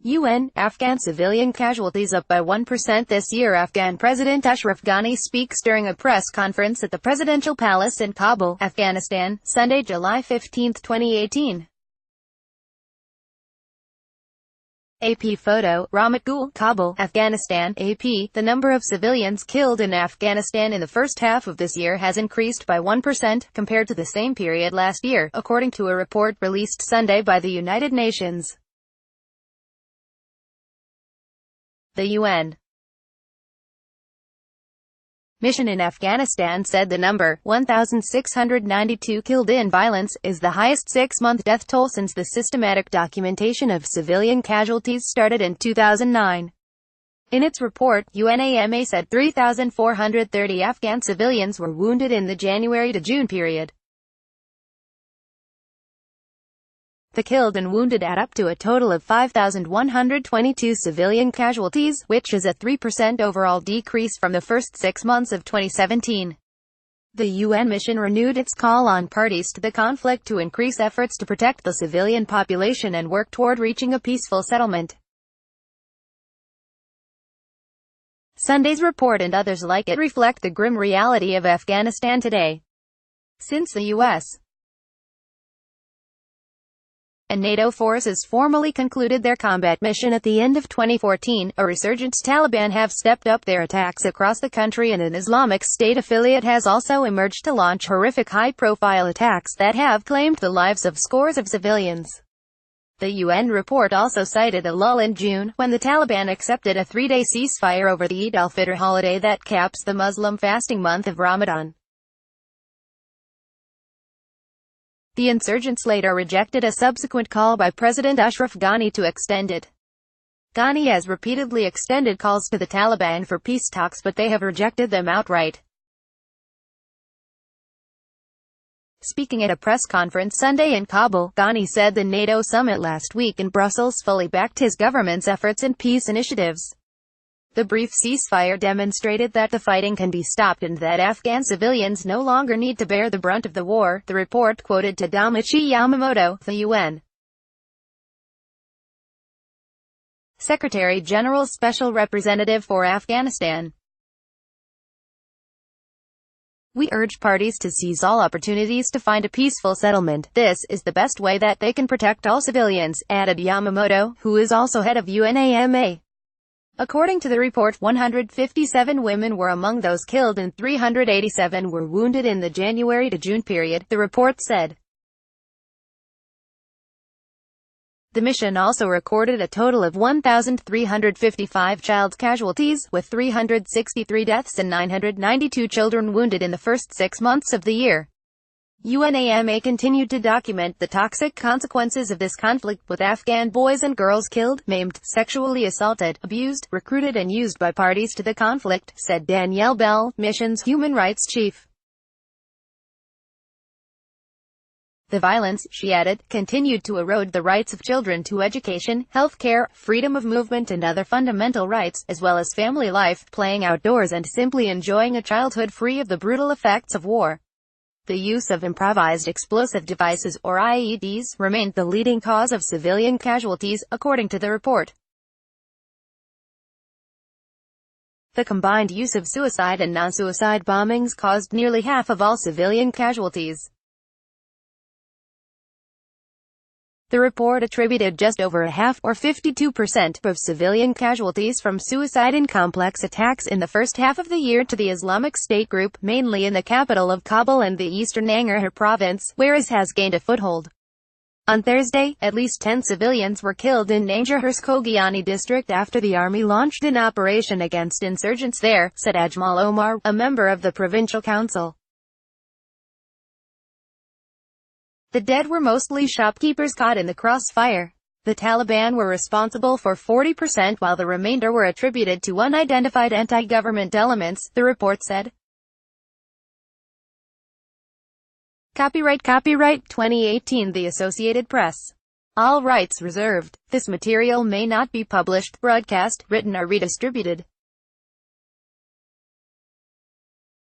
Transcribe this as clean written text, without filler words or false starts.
UN, Afghan civilian casualties up by 1% this year. Afghan President Ashraf Ghani speaks during a press conference at the Presidential Palace in Kabul, Afghanistan, Sunday, July 15, 2018. AP photo, Ramat Gul, Kabul, Afghanistan. AP, the number of civilians killed in Afghanistan in the first half of this year has increased by 1% compared to the same period last year, according to a report released Sunday by the United Nations. The UN mission in Afghanistan said the number, 1,692 killed in violence, is the highest six-month death toll since the systematic documentation of civilian casualties started in 2009. In its report, UNAMA said 3,430 Afghan civilians were wounded in the January to June period. The killed and wounded add up to a total of 5,122 civilian casualties, which is a 3% overall decrease from the first 6 months of 2017. The UN mission renewed its call on parties to the conflict to increase efforts to protect the civilian population and work toward reaching a peaceful settlement. Sunday's report and others like it reflect the grim reality of Afghanistan today. Since the U.S. and NATO forces formally concluded their combat mission at the end of 2014, a resurgent Taliban have stepped up their attacks across the country, and an Islamic State affiliate has also emerged to launch horrific high-profile attacks that have claimed the lives of scores of civilians. The UN report also cited a lull in June, when the Taliban accepted a 3-day ceasefire over the Eid al-Fitr holiday that caps the Muslim fasting month of Ramadan. The insurgents later rejected a subsequent call by President Ashraf Ghani to extend it. Ghani has repeatedly extended calls to the Taliban for peace talks, but they have rejected them outright. Speaking at a press conference Sunday in Kabul, Ghani said the NATO summit last week in Brussels fully backed his government's efforts and peace initiatives. The brief ceasefire demonstrated that the fighting can be stopped and that Afghan civilians no longer need to bear the brunt of the war, the report quoted Tadamichi Yamamoto, the UN Secretary-General's Special Representative for Afghanistan. We urge parties to seize all opportunities to find a peaceful settlement. This is the best way that they can protect all civilians, added Yamamoto, who is also head of UNAMA. According to the report, 157 women were among those killed and 387 were wounded in the January to June period, the report said. The mission also recorded a total of 1,355 child casualties, with 363 deaths and 992 children wounded in the first 6 months of the year. UNAMA continued to document the toxic consequences of this conflict, with Afghan boys and girls killed, maimed, sexually assaulted, abused, recruited and used by parties to the conflict, said Danielle Bell, mission's human rights chief. The violence, she added, continued to erode the rights of children to education, health care, freedom of movement and other fundamental rights, as well as family life, playing outdoors and simply enjoying a childhood free of the brutal effects of war. The use of improvised explosive devices, or IEDs, remained the leading cause of civilian casualties, according to the report. The combined use of suicide and non-suicide bombings caused nearly half of all civilian casualties. The report attributed just over a half, or 52%, of civilian casualties from suicide and complex attacks in the first half of the year to the Islamic State group, mainly in the capital of Kabul and the eastern Nangarhar province, where IS has gained a foothold. On Thursday, at least 10 civilians were killed in Nangarhar's Kogiani district after the army launched an operation against insurgents there, said Ajmal Omar, a member of the provincial council. The dead were mostly shopkeepers caught in the crossfire. The Taliban were responsible for 40%, while the remainder were attributed to unidentified anti-government elements, the report said. Copyright 2018 The Associated Press. All rights reserved. This material may not be published, broadcast, written or redistributed.